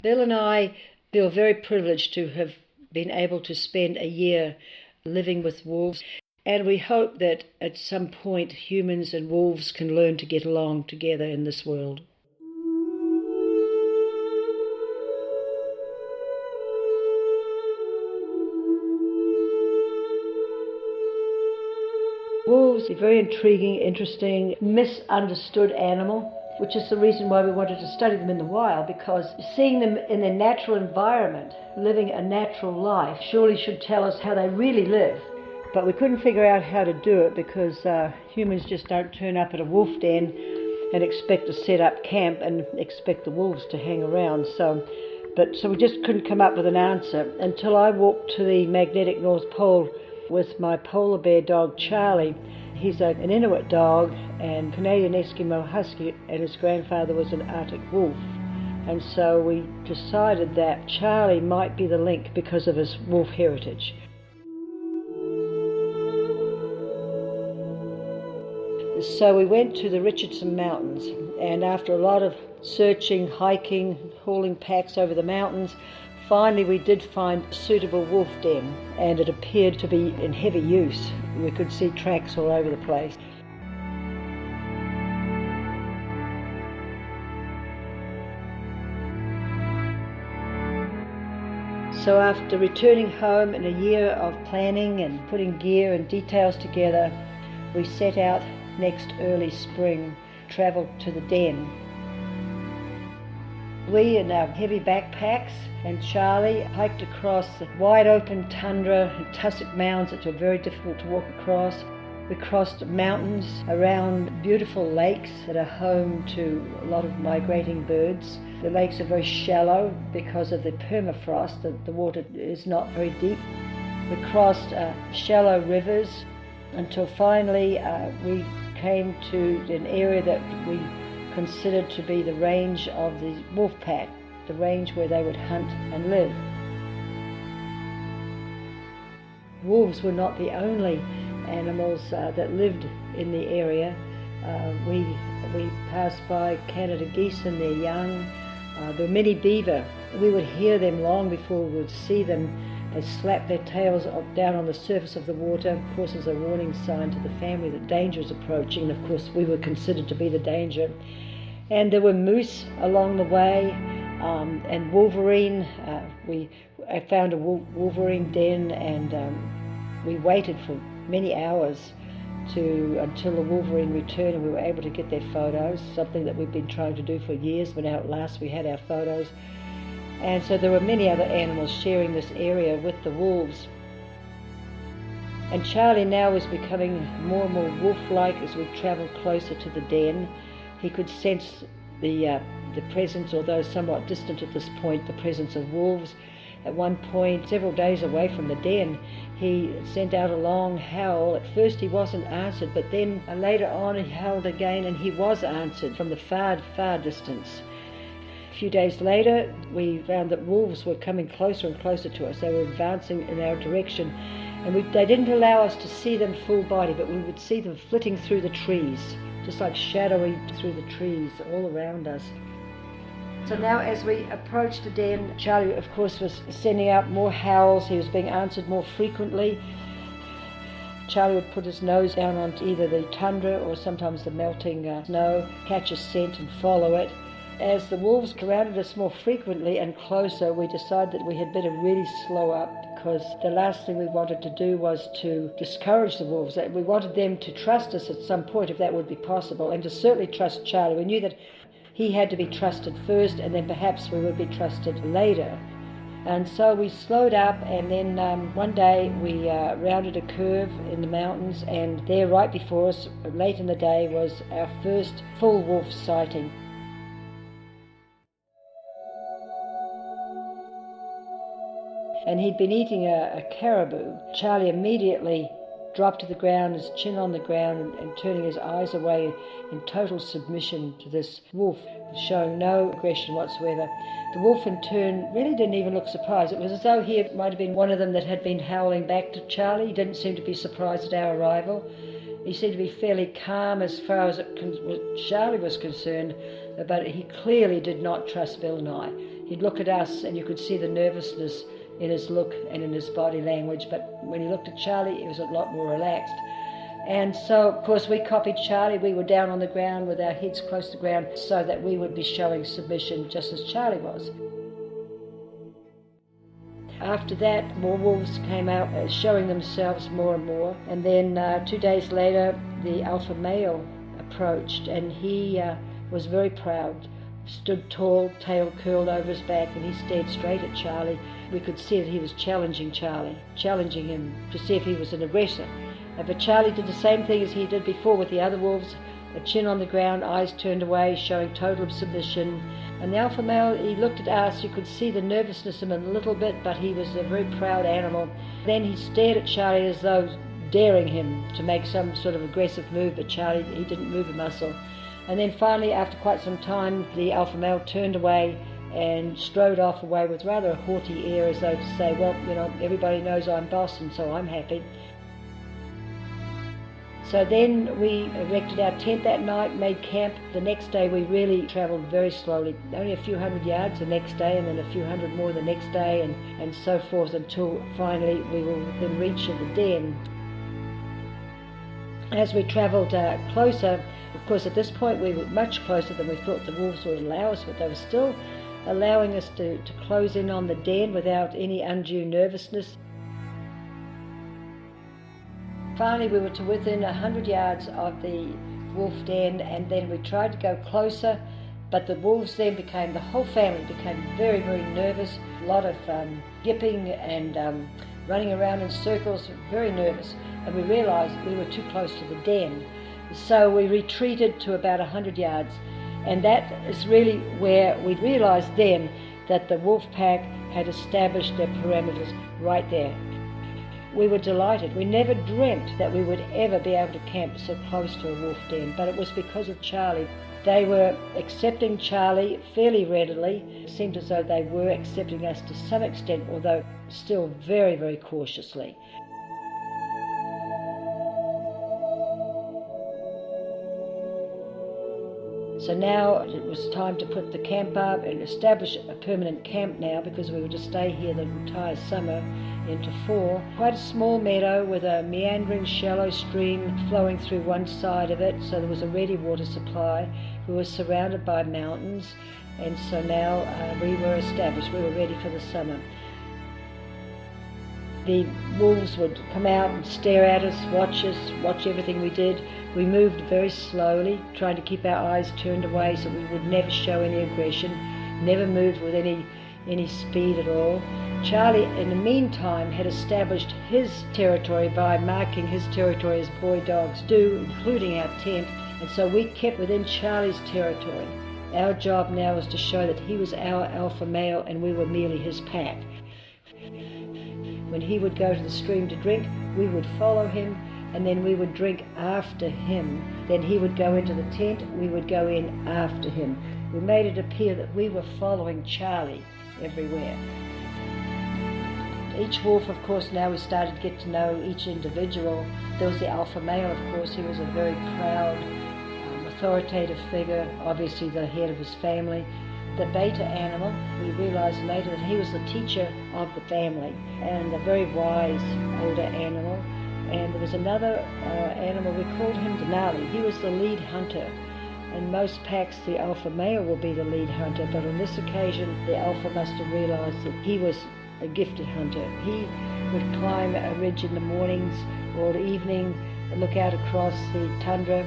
Bill and I feel very privileged to have been able to spend a year living with wolves, and we hope that at some point humans and wolves can learn to get along together in this world. Wolves are a very intriguing, interesting, misunderstood animal, which is the reason why we wanted to study them in the wild, because seeing them in their natural environment, living a natural life, surely should tell us how they really live. But we couldn't figure out how to do it because humans just don't turn up at a wolf den and expect to set up camp and expect the wolves to hang around. So we just couldn't come up with an answer until I walked to the magnetic North Pole with my polar bear dog Charlie. He's an Inuit dog and Canadian Eskimo Husky, and his grandfather was an Arctic wolf. And so we decided that Charlie might be the link because of his wolf heritage. So we went to the Richardson Mountains, and after a lot of searching, hiking, hauling packs over the mountains, finally we did find a suitable wolf den, and it appeared to be in heavy use. We could see tracks all over the place. So after returning home in a year of planning and putting gear and details together, we set out next early spring, travelled to the den. We, in our heavy backpacks, and Charlie hiked across the wide open tundra and tussock mounds that were very difficult to walk across. We crossed mountains around beautiful lakes that are home to a lot of migrating birds. The lakes are very shallow because of the permafrost. The water is not very deep. We crossed shallow rivers until finally we came to an area that we considered to be the range of the wolf pack, the range where they would hunt and live. Wolves were not the only animals that lived in the area. We passed by Canada geese and their young. There were many beaver. We would hear them long before we would see them. They slap their tails down on the surface of the water, of course as a warning sign to the family that danger is approaching, and of course we were considered to be the danger. And there were moose along the way, and wolverine. I found a wolverine den, and we waited for many hours until the wolverine returned and we were able to get their photos, something that we've been trying to do for years, but now at last we had our photos. And so there were many other animals sharing this area with the wolves. And Charlie now was becoming more and more wolf-like as we travelled closer to the den. He could sense the presence, although somewhat distant at this point, the presence of wolves. At one point, several days away from the den, he sent out a long howl. At first he wasn't answered, but then later on he howled again and he was answered from the far, far distance. A few days later, we found that wolves were coming closer and closer to us. They were advancing in our direction, and they didn't allow us to see them full body, but we would see them flitting through the trees, just like shadowy through the trees all around us. So now as we approached the den, Charlie, of course, was sending out more howls. He was being answered more frequently. Charlie would put his nose down onto either the tundra or sometimes the melting snow, catch a scent and follow it. As the wolves surrounded us more frequently and closer, we decided that we had better really slow up, because the last thing we wanted to do was to discourage the wolves. We wanted them to trust us at some point if that would be possible, and to certainly trust Charlie. We knew that he had to be trusted first, and then perhaps we would be trusted later. And so we slowed up, and then one day we rounded a curve in the mountains, and there right before us, late in the day, was our first full wolf sighting. And he'd been eating a caribou. Charlie immediately dropped to the ground, his chin on the ground, and turning his eyes away in total submission to this wolf, showing no aggression whatsoever. The wolf in turn really didn't even look surprised. It was as though he might have been one of them that had been howling back to Charlie. He didn't seem to be surprised at our arrival. He seemed to be fairly calm as far as Charlie was concerned, but he clearly did not trust Bill and I. He'd look at us and you could see the nervousness in his look and in his body language, but when he looked at Charlie, he was a lot more relaxed. And so, of course, we copied Charlie. We were down on the ground with our heads close to the ground so that we would be showing submission just as Charlie was. After that, more wolves came out, showing themselves more and more. And then 2 days later, the alpha male approached, and he was very proud, stood tall, tail curled over his back, and he stared straight at Charlie. We could see that he was challenging Charlie, challenging him to see if he was an aggressor. But Charlie did the same thing as he did before with the other wolves, a chin on the ground, eyes turned away, showing total submission. And the alpha male, he looked at us. You could see the nervousness in him a little bit, but he was a very proud animal. Then he stared at Charlie as though daring him to make some sort of aggressive move, but Charlie, he didn't move a muscle. And then finally, after quite some time, the alpha male turned away and strode off away with rather a haughty air, as though to say, well, you know, everybody knows I'm boss and so I'm happy. So then we erected our tent that night, made camp. The next day we really travelled very slowly, only a few hundred yards the next day, and then a few hundred more the next day, and so forth, until finally we were within reach of the den. As we travelled closer, of course at this point we were much closer than we thought the wolves would allow us, but they were still allowing us to close in on the den without any undue nervousness. Finally, we were to within 100 yards of the wolf den, and then we tried to go closer, but the wolves then the whole family became very, very nervous. A lot of yipping and running around in circles, very nervous, and we realized we were too close to the den. So we retreated to about 100 yards, and that is really where we realized then that the wolf pack had established their parameters right there. We were delighted. We never dreamt that we would ever be able to camp so close to a wolf den, but it was because of Charlie. They were accepting Charlie fairly readily. It seemed as though they were accepting us to some extent, although still very, very cautiously. So now it was time to put the camp up and establish a permanent camp now, because we were to stay here the entire summer into fall. Quite a small meadow with a meandering shallow stream flowing through one side of it, so there was a ready water supply. We were surrounded by mountains, and so now we were established. We were ready for the summer. The wolves would come out and stare at us, watch everything we did. We moved very slowly, trying to keep our eyes turned away so we would never show any aggression, never moved with any speed at all. Charlie, in the meantime, had established his territory by marking his territory as boy dogs do, including our tent, and so we kept within Charlie's territory. Our job now was to show that he was our alpha male and we were merely his pack. When he would go to the stream to drink, we would follow him, and then we would drink after him. Then he would go into the tent, we would go in after him. We made it appear that we were following Charlie everywhere. Each wolf, of course, now we started to get to know each individual. There was the alpha male, of course. He was a very proud, authoritative figure, obviously the head of his family. The beta animal, we realized later that he was the teacher of the family, and a very wise older animal. And there was another animal, we called him Denali. He was the lead hunter. In most packs, the alpha male will be the lead hunter, but on this occasion, the alpha must have realized that he was a gifted hunter. He would climb a ridge in the mornings or the evening, look out across the tundra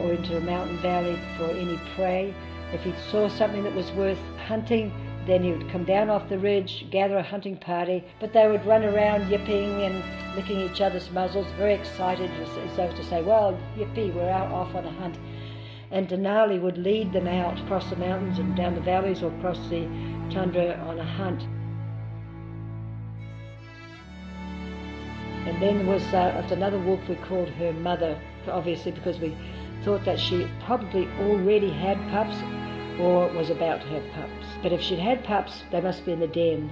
or into a mountain valley for any prey. If he saw something that was worth hunting, then he would come down off the ridge, gather a hunting party, but they would run around yipping and licking each other's muzzles, very excited, as though to say, well, yippee, we're out off on a hunt. And Denali would lead them out across the mountains and down the valleys or across the tundra on a hunt. And then there was another wolf, we called her Mother, obviously because we thought that she probably already had pups or was about to have pups. But if she'd had pups, they must be in the den.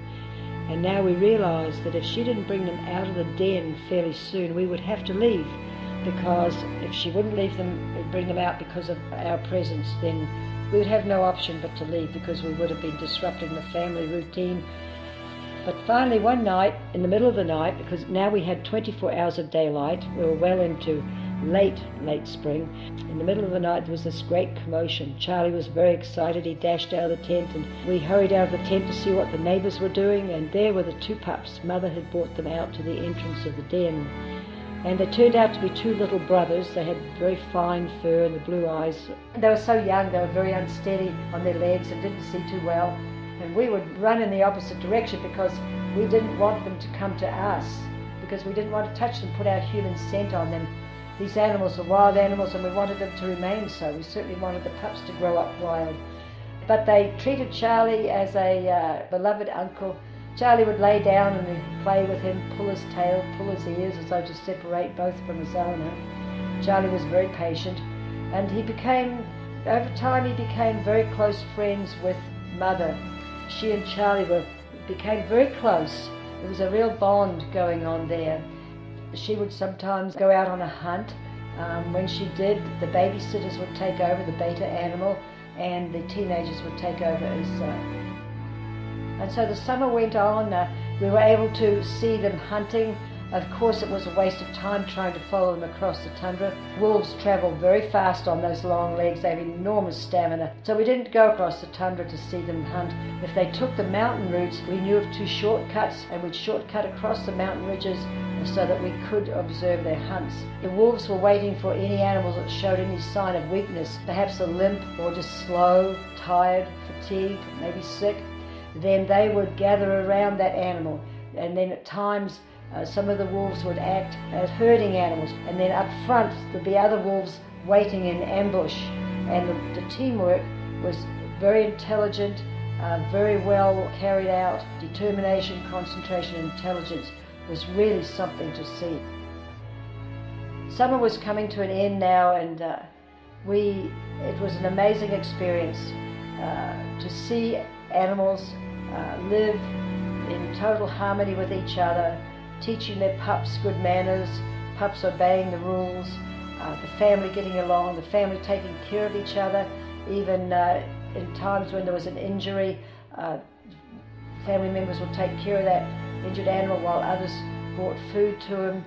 And now we realised that if she didn't bring them out of the den fairly soon, we would have to leave. because if she wouldn't leave them, bring them out because of our presence, then we would have no option but to leave, because we would have been disrupting the family routine. But finally one night, in the middle of the night, because now we had 24 hours of daylight, we were well into late spring. In the middle of the night there was this great commotion. Charlie was very excited. He dashed out of the tent, and we hurried out of the tent to see what the neighbors were doing, and there were the two pups. Mother had brought them out to the entrance of the den, and they turned out to be two little brothers. They had very fine fur and the blue eyes. They were so young, they were very unsteady on their legs and didn't see too well, and we would run in the opposite direction because we didn't want them to come to us, because we didn't want to touch them, put our human scent on them. These animals are wild animals, and we wanted them to remain so. We certainly wanted the pups to grow up wild. But they treated Charlie as a beloved uncle. Charlie would lay down and they'd play with him, pull his tail, pull his ears, as though to separate both from his owner. Charlie was very patient, and over time he became very close friends with Mother. She and Charlie became very close. There was a real bond going on there. She would sometimes go out on a hunt. When she did, the babysitters would take over, the beta animal, and the teenagers would take over and so the summer went on. We were able to see them hunting. Of course, it was a waste of time trying to follow them across the tundra. Wolves travel very fast on those long legs. They have enormous stamina. So we didn't go across the tundra to see them hunt. If they took the mountain routes, we knew of two shortcuts, and we'd shortcut across the mountain ridges so that we could observe their hunts. The wolves were waiting for any animals that showed any sign of weakness, perhaps a limp or just slow, tired, fatigued, maybe sick. Then they would gather around that animal, and then at times some of the wolves would act as herding animals, and then up front there'd be other wolves waiting in ambush. And the teamwork was very intelligent, very well carried out. Determination, concentration, and intelligence was really something to see. Summer was coming to an end now, and it was an amazing experience to see animals live in total harmony with each other, teaching their pups good manners, pups obeying the rules, the family getting along, the family taking care of each other. Even in times when there was an injury, family members would take care of that injured animal while others brought food to him.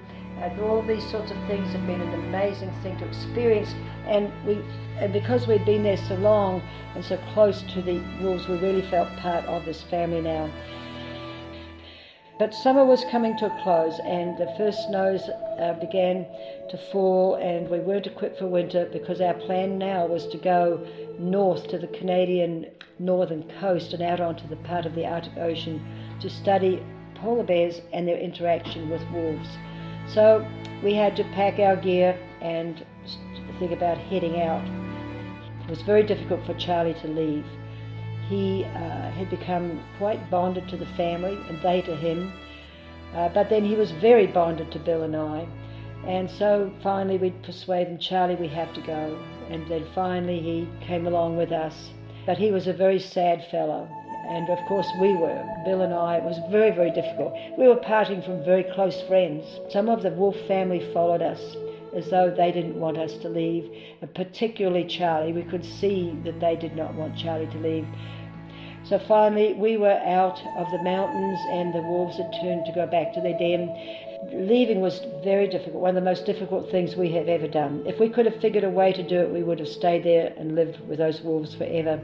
All these sorts of things have been an amazing thing to experience, and because we'd been there so long and so close to the wolves, we really felt part of this family now. But summer was coming to a close, and the first snows began to fall, and we weren't equipped for winter, because our plan now was to go north to the Canadian northern coast and out onto the part of the Arctic Ocean to study polar bears and their interaction with wolves. So we had to pack our gear and think about heading out. It was very difficult for Charlie to leave. He had become quite bonded to the family, and they to him, but then he was very bonded to Bill and I. And so finally we'd persuade him, Charlie, we have to go. And then finally he came along with us. But he was a very sad fellow, and of course we were. Bill and I, it was very, very difficult. We were parting from very close friends. Some of the wolf family followed us as though they didn't want us to leave, and particularly Charlie. We could see that they did not want Charlie to leave. So finally we were out of the mountains, and the wolves had turned to go back to their den. Leaving was very difficult, one of the most difficult things we have ever done. If we could have figured a way to do it, we would have stayed there and lived with those wolves forever.